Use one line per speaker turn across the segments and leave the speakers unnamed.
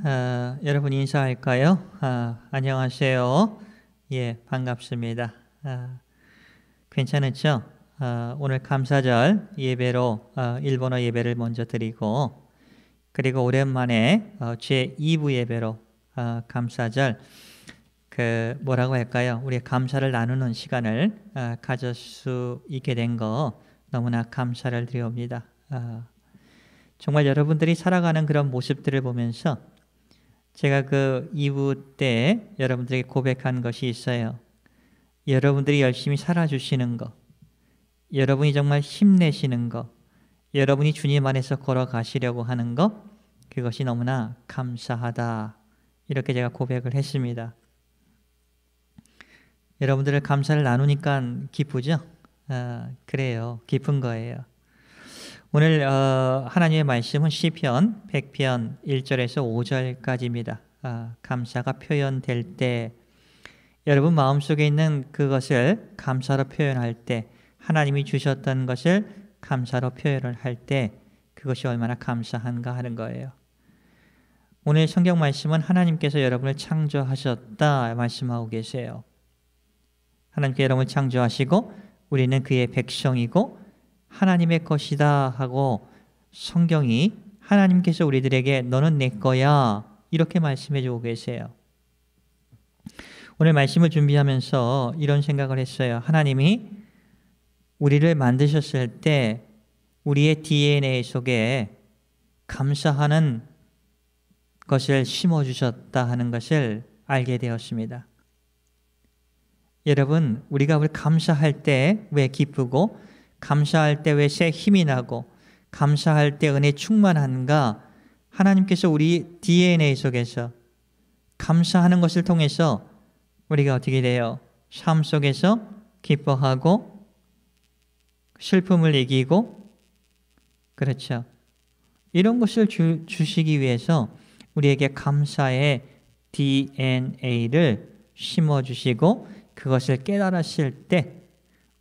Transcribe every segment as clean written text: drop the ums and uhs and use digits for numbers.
여러분 인사할까요? 안녕하세요. 예, 반갑습니다. 괜찮았죠? 오늘 감사절 예배로 일본어 예배를 먼저 드리고, 그리고 오랜만에 제 2부 예배로 감사절 뭐라고 할까요? 우리 감사를 나누는 시간을 가질 수 있게 된 거 너무나 감사를 드립니다. 정말 여러분들이 살아가는 그런 모습들을 보면서 제가 그 2부 때 여러분들에게 고백한 것이 있어요. 여러분들이 열심히 살아주시는 것, 여러분이 정말 힘내시는 것, 여러분이 주님 안에서 걸어가시려고 하는 것, 그것이 너무나 감사하다, 이렇게 제가 고백을 했습니다. 여러분들을 감사를 나누니까 기쁘죠? 그래요. 기쁜 거예요. 오늘 하나님의 말씀은 시편 100편 1절에서 5절까지입니다. 감사가 표현될 때, 여러분 마음속에 있는 그것을 감사로 표현할 때, 하나님이 주셨던 것을 감사로 표현을 할 때 그것이 얼마나 감사한가 하는 거예요. 오늘 성경 말씀은 하나님께서 여러분을 창조하셨다 말씀하고 계세요. 하나님께 여러분을 창조하시고 우리는 그의 백성이고 하나님의 것이다 하고, 성경이 하나님께서 우리들에게 너는 내 거야 이렇게 말씀해 주고 계세요. 오늘 말씀을 준비하면서 이런 생각을 했어요. 하나님이 우리를 만드셨을 때 우리의 DNA 속에 감사하는 것을 심어주셨다 하는 것을 알게 되었습니다. 여러분, 우리가 감사할 때 왜 기쁘고, 감사할 때 왜 새 힘이 나고, 감사할 때 은혜 충만한가? 하나님께서 우리 DNA 속에서 감사하는 것을 통해서 우리가 어떻게 돼요? 삶 속에서 기뻐하고 슬픔을 이기고, 그렇죠. 이런 것을 주시기 위해서 우리에게 감사의 DNA를 심어주시고, 그것을 깨달았을 때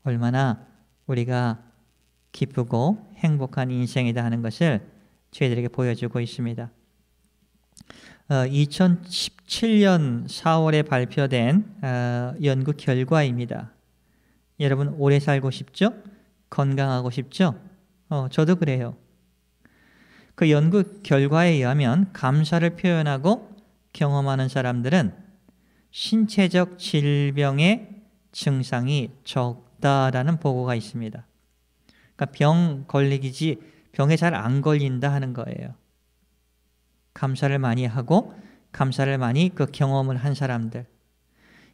얼마나 우리가 기쁘고 행복한 인생이다 하는 것을 저희들에게 보여주고 있습니다. 2017년 4월에 발표된 연구 결과입니다. 여러분 오래 살고 싶죠? 건강하고 싶죠? 저도 그래요. 그 연구 결과에 의하면 감사를 표현하고 경험하는 사람들은 신체적 질병의 증상이 적다라는 보고가 있습니다. 그러니까 병에 잘 안 걸린다 하는 거예요. 감사를 많이 하고 감사를 많이 경험을 한 사람들.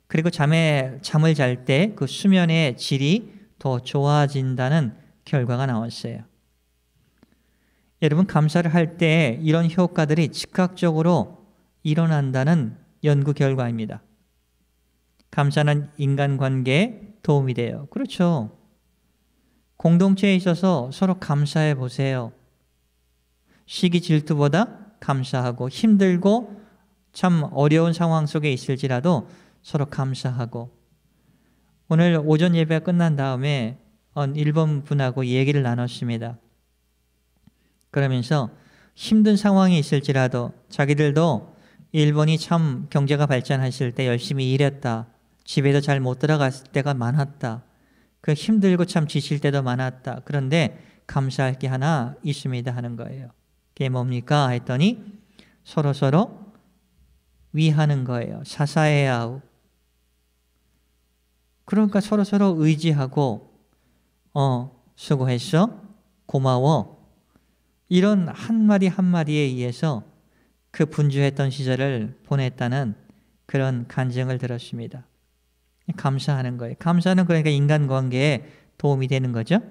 그리고 잠을 잘 때 그 수면의 질이 더 좋아진다는 결과가 나왔어요. 여러분, 감사를 할 때 이런 효과들이 즉각적으로 일어난다는 연구 결과입니다. 감사는 인간관계에 도움이 돼요. 그렇죠. 공동체에 있어서 서로 감사해 보세요. 시기 질투보다 감사하고, 힘들고 참 어려운 상황 속에 있을지라도 서로 감사하고. 오늘 오전 예배가 끝난 다음에 일본 분하고 얘기를 나눴습니다. 그러면서 힘든 상황이 있을지라도 자기들도 일본이 참 경제가 발전했을 때 열심히 일했다. 집에도 잘 못 들어갔을 때가 많았다. 힘들고 참 지칠 때도 많았다. 그런데 감사할 게 하나 있습니다 하는 거예요. 그게 뭡니까? 했더니 서로 위하는 거예요. 사사해야 하고. 그러니까 서로 의지하고, 수고했어, 고마워, 이런 한마디 한마디에 의해서 그 분주했던 시절을 보냈다는 그런 간증을 들었습니다. 감사하는 거예요. 감사는 그러니까 인간관계에 도움이 되는 거죠.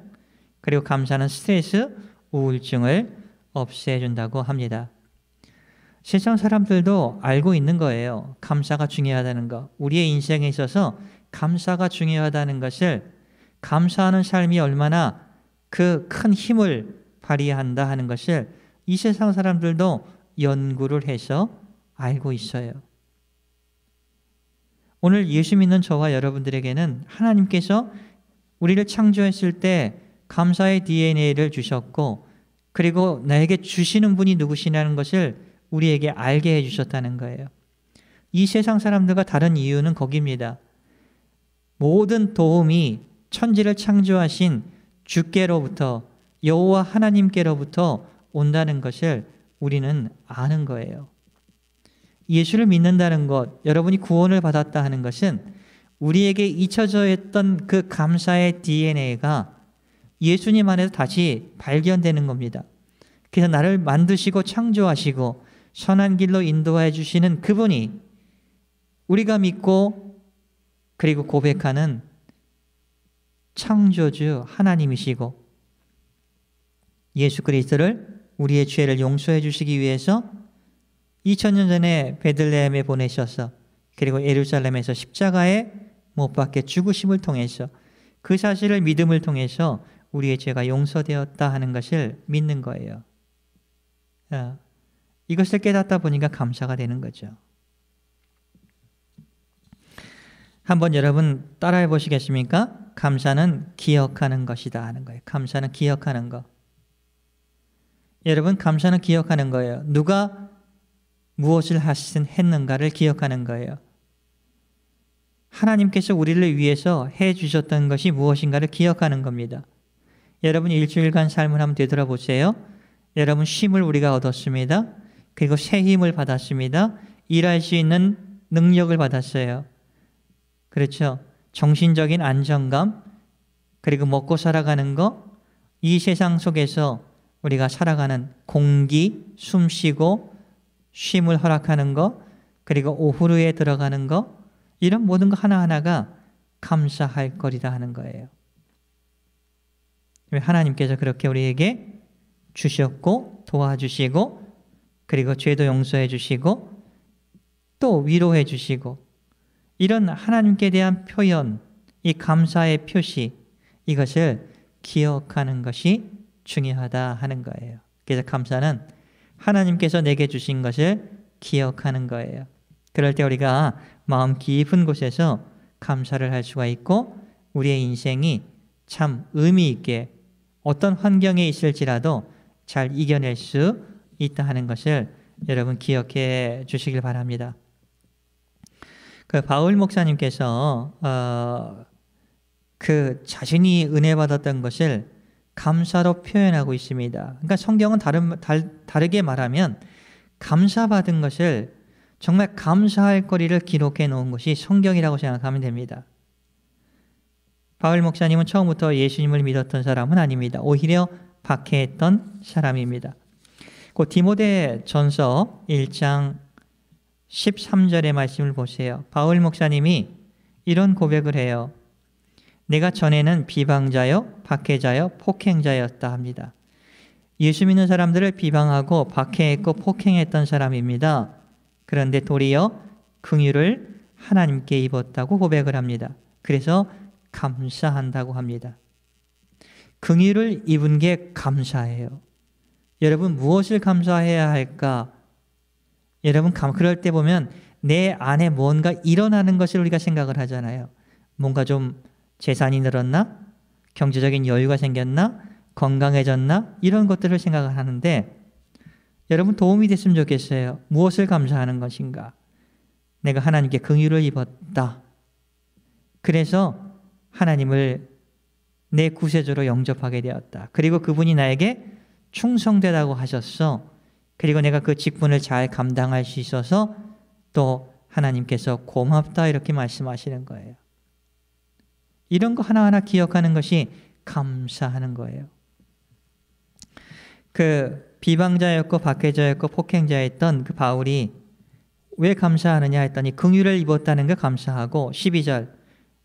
그리고 감사는 스트레스, 우울증을 없애준다고 합니다. 세상 사람들도 알고 있는 거예요. 감사가 중요하다는 거. 우리의 인생에 있어서 감사가 중요하다는 것을, 감사하는 삶이 얼마나 그 큰 힘을 발휘한다 하는 것을 이 세상 사람들도 연구를 해서 알고 있어요. 오늘 예수 믿는 저와 여러분들에게는 하나님께서 우리를 창조했을 때 감사의 DNA를 주셨고, 그리고 나에게 주시는 분이 누구시냐는 것을 우리에게 알게 해주셨다는 거예요. 이 세상 사람들과 다른 이유는 거기입니다. 모든 도움이 천지를 창조하신 주께로부터, 여호와 하나님께로부터 온다는 것을 우리는 아는 거예요. 예수를 믿는다는 것, 여러분이 구원을 받았다 하는 것은 우리에게 잊혀져 있던 그 감사의 DNA가 예수님 안에서 다시 발견되는 겁니다. 그래서 나를 만드시고 창조하시고 선한 길로 인도해 주시는 그분이 우리가 믿고 그리고 고백하는 창조주 하나님이시고, 예수 그리스도를 우리의 죄를 용서해 주시기 위해서 2000년 전에 베들레헴에 보내셔서, 그리고 예루살렘에서 십자가에 못 박혀 죽으심을 통해서, 그 사실을 믿음을 통해서 우리의 죄가 용서되었다 하는 것을 믿는 거예요. 이것을 깨닫다 보니까 감사가 되는 거죠. 한번 여러분 따라해 보시겠습니까? 감사는 기억하는 것이다 하는 거예요. 감사는 기억하는 것. 여러분, 감사는 기억하는 거예요. 누가 무엇을 했는가를 기억하는 거예요. 하나님께서 우리를 위해서 해 주셨던 것이 무엇인가를 기억하는 겁니다. 여러분, 일주일간 삶을 한번 되돌아보세요. 여러분, 쉼을 우리가 얻었습니다. 그리고 새 힘을 받았습니다. 일할 수 있는 능력을 받았어요. 그렇죠? 정신적인 안정감, 그리고 먹고 살아가는 것, 이 세상 속에서 우리가 살아가는 공기, 숨 쉬고 쉼을 허락하는 것, 그리고 오후에 들어가는 것, 이런 모든 것 하나하나가 감사할 거리다 하는 거예요. 하나님께서 그렇게 우리에게 주셨고 도와주시고, 그리고 죄도 용서해 주시고 또 위로해 주시고, 이런 하나님께 대한 표현, 이 감사의 표시, 이것을 기억하는 것이 중요하다 하는 거예요. 그래서 감사는 하나님께서 내게 주신 것을 기억하는 거예요. 그럴 때 우리가 마음 깊은 곳에서 감사를 할 수가 있고, 우리의 인생이 참 의미 있게 어떤 환경에 있을지라도 잘 이겨낼 수 있다 하는 것을 여러분 기억해 주시길 바랍니다. 그 바울 목사님께서 그 자신이 은혜 받았던 것을 감사로 표현하고 있습니다. 그러니까 성경은 다르게 말하면 감사받은 것을 정말 감사할 거리를 기록해 놓은 것이 성경이라고 생각하면 됩니다. 바울 목사님은 처음부터 예수님을 믿었던 사람은 아닙니다. 오히려 박해했던 사람입니다. 그 디모데 전서 1장 13절의 말씀을 보세요. 바울 목사님이 이런 고백을 해요. 내가 전에는 비방자요, 박해자요, 폭행자였다 합니다. 예수 믿는 사람들을 비방하고 박해했고 폭행했던 사람입니다. 그런데 도리어 긍휼을 하나님께 입었다고 고백을 합니다. 그래서 감사한다고 합니다. 긍휼을 입은 게 감사해요. 여러분, 무엇을 감사해야 할까? 여러분, 그럴 때 보면 내 안에 뭔가 일어나는 것을 우리가 생각을 하잖아요. 뭔가 좀 재산이 늘었나? 경제적인 여유가 생겼나? 건강해졌나? 이런 것들을 생각을 하는데, 여러분 도움이 됐으면 좋겠어요. 무엇을 감사하는 것인가? 내가 하나님께 긍휼을 입었다. 그래서 하나님을 내 구세주로 영접하게 되었다. 그리고 그분이 나에게 충성되다고 하셨어. 그리고 내가 그 직분을 잘 감당할 수 있어서 또 하나님께서 고맙다 이렇게 말씀하시는 거예요. 이런 거 하나하나 기억하는 것이 감사하는 거예요. 그 비방자였고 박해자였고 폭행자였던 그 바울이 왜 감사하느냐 했더니 긍휼을 입었다는 게 감사하고, 12절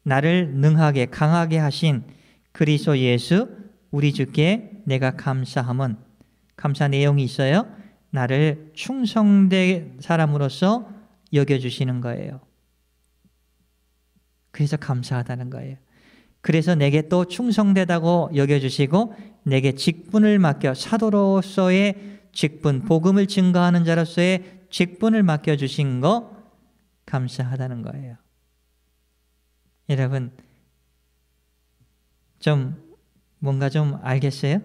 나를 능하게 강하게 하신 그리스도 예수 우리 주께 내가 감사함은, 감사 내용이 있어요. 나를 충성된 사람으로서 여겨주시는 거예요. 그래서 감사하다는 거예요. 그래서 내게 또 충성되다고 여겨주시고 내게 직분을 맡겨, 사도로서의 직분, 복음을 증거하는 자로서의 직분을 맡겨주신 거 감사하다는 거예요. 여러분, 좀 뭔가 좀 알겠어요?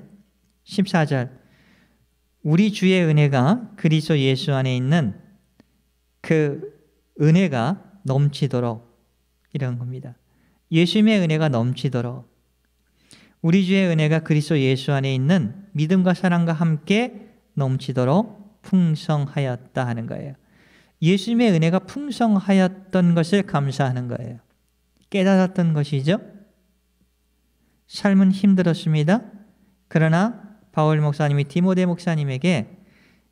14절 우리 주의 은혜가 그리스도 예수 안에 있는 그 은혜가 넘치도록 이런 겁니다. 예수님의 은혜가 넘치도록 우리 주의 은혜가 그리스도 예수 안에 있는 믿음과 사랑과 함께 넘치도록 풍성하였다 하는 거예요. 예수님의 은혜가 풍성하였던 것을 감사하는 거예요. 깨달았던 것이죠. 삶은 힘들었습니다. 그러나 바울 목사님이 디모데 목사님에게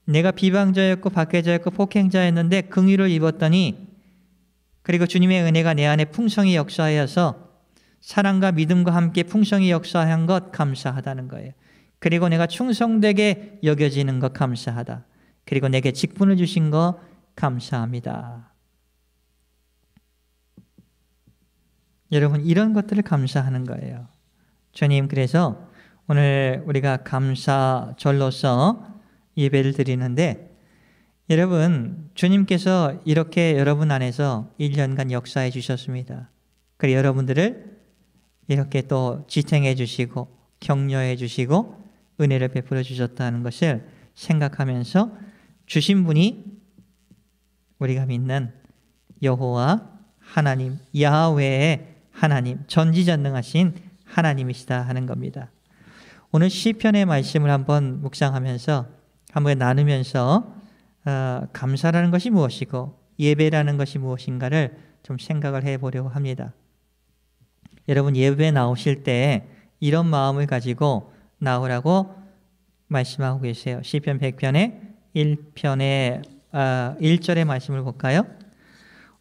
내가 비방자였고 박해자였고 폭행자였는데 긍휼을 입었더니 그리고 주님의 은혜가 내 안에 풍성히 역사하여서 사랑과 믿음과 함께 풍성히 역사한 것 감사하다는 거예요. 그리고 내가 충성되게 여겨지는 것 감사하다. 그리고 내게 직분을 주신 것 감사합니다. 여러분 이런 것들을 감사하는 거예요. 주님 그래서 오늘 우리가 감사절로서 예배를 드리는데 여러분 주님께서 이렇게 여러분 안에서 1년간 역사해 주셨습니다. 그리고 여러분들을 이렇게 또 지탱해 주시고 격려해 주시고 은혜를 베풀어 주셨다는 것을 생각하면서 주신 분이 우리가 믿는 여호와 하나님 야훼의 하나님 전지전능하신 하나님이시다 하는 겁니다. 오늘 시편의 말씀을 한번 묵상하면서 한번 나누면서 감사라는 것이 무엇이고 예배라는 것이 무엇인가를 좀 생각을 해보려고 합니다. 여러분 예배 나오실 때 이런 마음을 가지고 나오라고 말씀하고 계세요. 시편 100편의 1절의 말씀을 볼까요?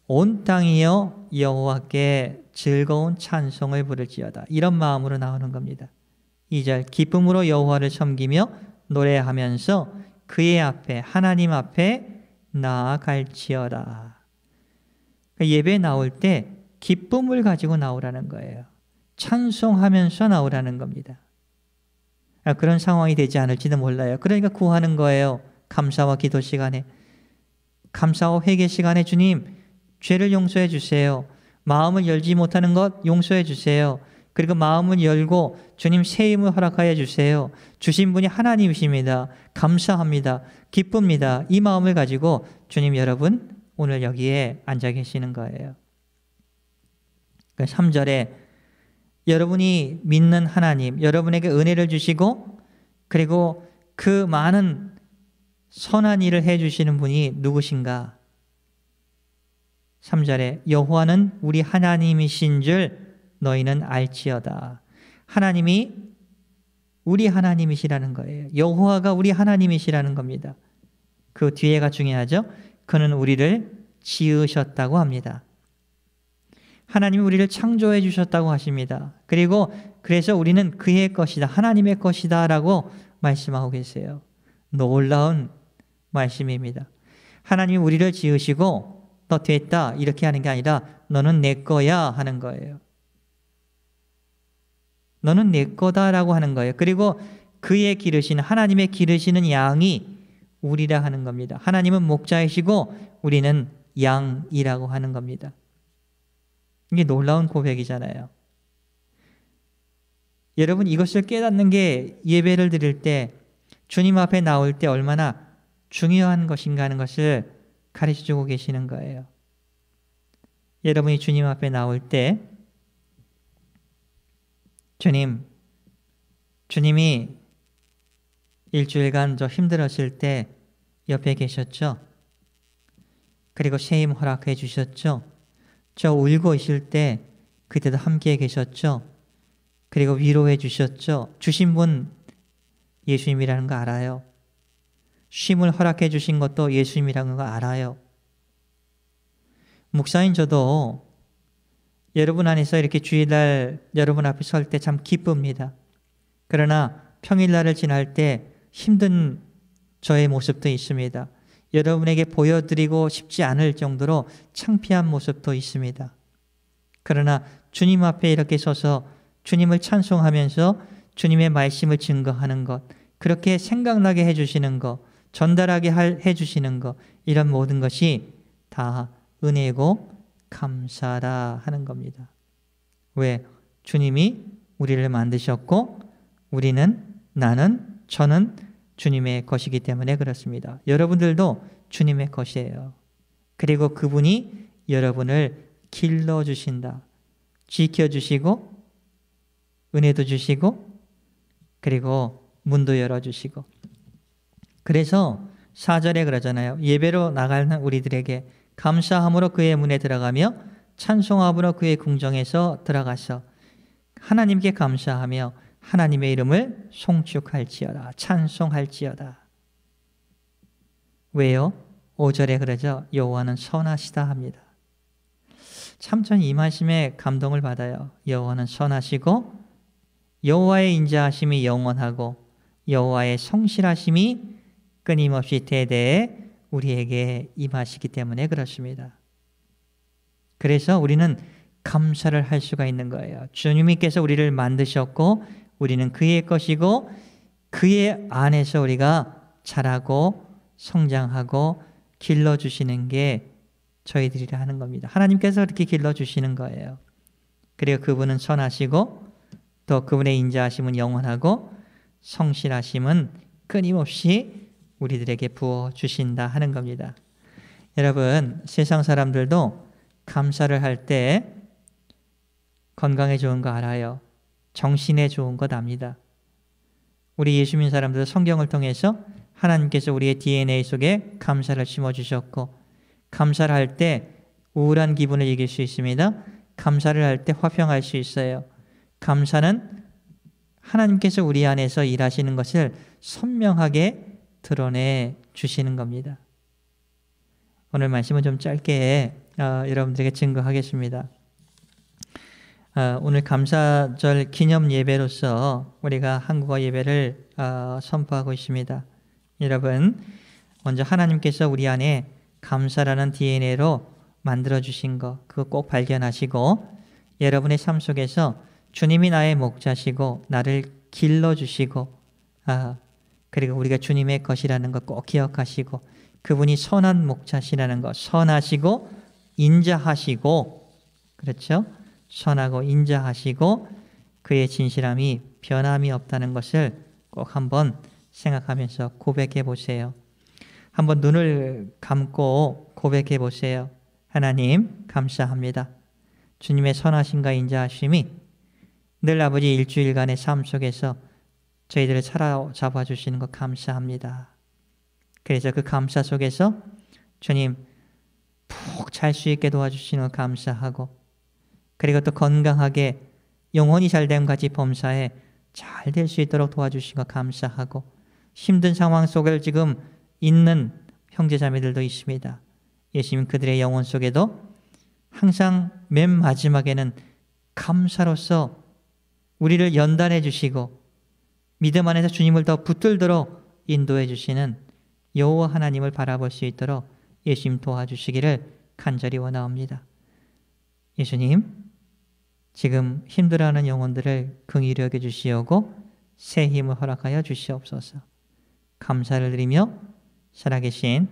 온 땅이여 여호와께 즐거운 찬송을 부를지어다. 이런 마음으로 나오는 겁니다. 2절 기쁨으로 여호와를 섬기며 노래하면서 그의 앞에 하나님 앞에 나아갈지어다. 예배 나올 때 기쁨을 가지고 나오라는 거예요. 찬송하면서 나오라는 겁니다. 그런 상황이 되지 않을지도 몰라요. 그러니까 구하는 거예요. 감사와 기도 시간에 감사와 회개 시간에 주님 죄를 용서해 주세요. 마음을 열지 못하는 것 용서해 주세요. 그리고 마음을 열고 주님 새 힘을 허락하여 주세요. 주신 분이 하나님이십니다. 감사합니다. 기쁩니다. 이 마음을 가지고 주님 여러분 오늘 여기에 앉아 계시는 거예요. 3절에 여러분이 믿는 하나님, 여러분에게 은혜를 주시고 그리고 그 많은 선한 일을 해주시는 분이 누구신가? 3절에 여호와는 우리 하나님이신 줄 너희는 알지어다. 하나님이 우리 하나님이시라는 거예요. 여호와가 우리 하나님이시라는 겁니다. 그 뒤에가 중요하죠. 그는 우리를 지으셨다고 합니다. 하나님이 우리를 창조해 주셨다고 하십니다. 그리고 그래서 우리는 그의 것이다. 하나님의 것이다 라고 말씀하고 계세요. 놀라운 말씀입니다. 하나님이 우리를 지으시고 너 됐다 이렇게 하는 게 아니라 너는 내 거야 하는 거예요. 너는 내 거다라고 하는 거예요. 그리고 그의 기르시는 하나님의 기르시는 양이 우리라 하는 겁니다. 하나님은 목자이시고 우리는 양이라고 하는 겁니다. 이게 놀라운 고백이잖아요. 여러분 이것을 깨닫는 게 예배를 드릴 때 주님 앞에 나올 때 얼마나 중요한 것인가 하는 것을 가르쳐주고 계시는 거예요. 여러분이 주님 앞에 나올 때 주님이 일주일간 저 힘들었을 때 옆에 계셨죠? 그리고 새 힘 허락해 주셨죠? 저 울고 있을 때 그때도 함께 계셨죠? 그리고 위로해 주셨죠? 주신 분 예수님이라는 거 알아요. 쉼을 허락해 주신 것도 예수님이라는 거 알아요. 목사인 저도 여러분 안에서 이렇게 주일날 여러분 앞에 설 때 참 기쁩니다. 그러나 평일날을 지날 때 힘든 저의 모습도 있습니다. 여러분에게 보여드리고 싶지 않을 정도로 창피한 모습도 있습니다. 그러나 주님 앞에 이렇게 서서 주님을 찬송하면서 주님의 말씀을 증거하는 것, 그렇게 생각나게 해주시는 것, 전달하게 해주시는 것, 이런 모든 것이 다 은혜고 감사라 하는 겁니다. 왜? 주님이 우리를 만드셨고 우리는, 나는, 저는 주님의 것이기 때문에 그렇습니다. 여러분들도 주님의 것이에요. 그리고 그분이 여러분을 길러주신다. 지켜주시고 은혜도 주시고 그리고 문도 열어주시고. 그래서 4절에 그러잖아요. 예배로 나가는 우리들에게 감사함으로 그의 문에 들어가며 찬송함으로 그의 궁정에서 들어가서 하나님께 감사하며 하나님의 이름을 송축할지어다. 찬송할지어다. 왜요? 5절에 그러죠. 여호와는 선하시다 합니다. 참 전 이 말씀에 감동을 받아요. 여호와는 선하시고 여호와의 인자하심이 영원하고 여호와의 성실하심이 끊임없이 대대에 우리에게 임하시기 때문에 그렇습니다. 그래서 우리는 감사를 할 수가 있는 거예요. 주님께서 우리를 만드셨고 우리는 그의 것이고 그의 안에서 우리가 자라고 성장하고 길러주시는 게 저희들이라 하는 겁니다. 하나님께서 이렇게 길러주시는 거예요. 그리고 그분은 선하시고 또 그분의 인자하심은 영원하고 성실하심은 끊임없이 우리들에게 부어주신다 하는 겁니다. 여러분, 세상 사람들도 감사를 할 때 건강에 좋은 거 알아요. 정신에 좋은 것 압니다. 우리 예수 믿는 사람들도 성경을 통해서 하나님께서 우리의 DNA 속에 감사를 심어주셨고 감사를 할 때 우울한 기분을 이길 수 있습니다. 감사를 할 때 화평할 수 있어요. 감사는 하나님께서 우리 안에서 일하시는 것을 선명하게 드러내 주시는 겁니다. 오늘 말씀은 좀 짧게 여러분들에게 증거하겠습니다. 오늘 감사절 기념 예배로서 우리가 한국어 예배를 선포하고 있습니다. 여러분, 먼저 하나님께서 우리 안에 감사라는 DNA로 만들어주신 것, 그거 꼭 발견하시고 여러분의 삶 속에서 주님이 나의 목자시고 나를 길러주시고 그리고 우리가 주님의 것이라는 것 꼭 기억하시고 그분이 선한 목자시라는 것, 선하시고 인자하시고, 그렇죠? 선하고 인자하시고 그의 진실함이 변함이 없다는 것을 꼭 한번 생각하면서 고백해 보세요. 한번 눈을 감고 고백해 보세요. 하나님 감사합니다. 주님의 선하심과 인자하심이 늘 아버지 일주일간의 삶 속에서 저희들을 사로잡아 주시는 것 감사합니다. 그래서 그 감사 속에서 주님 푹 잘 수 있게 도와주시는 것 감사하고 그리고 또 건강하게 영혼이 잘됨 같이 범사에 잘 될 수 있도록 도와주신 것 감사하고 힘든 상황 속을 지금 있는 형제자매들도 있습니다. 예수님 그들의 영혼 속에도 항상 맨 마지막에는 감사로서 우리를 연단해 주시고 믿음 안에서 주님을 더 붙들도록 인도해 주시는 여호와 하나님을 바라볼 수 있도록 예수님 도와주시기를 간절히 원하옵니다. 예수님, 지금 힘들어하는 영혼들을 긍휼히 여겨 주시오고 새 힘을 허락하여 주시옵소서. 감사를 드리며 살아계신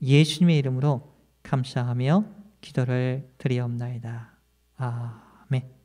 예수님의 이름으로 감사하며 기도를 드리옵나이다. 아멘.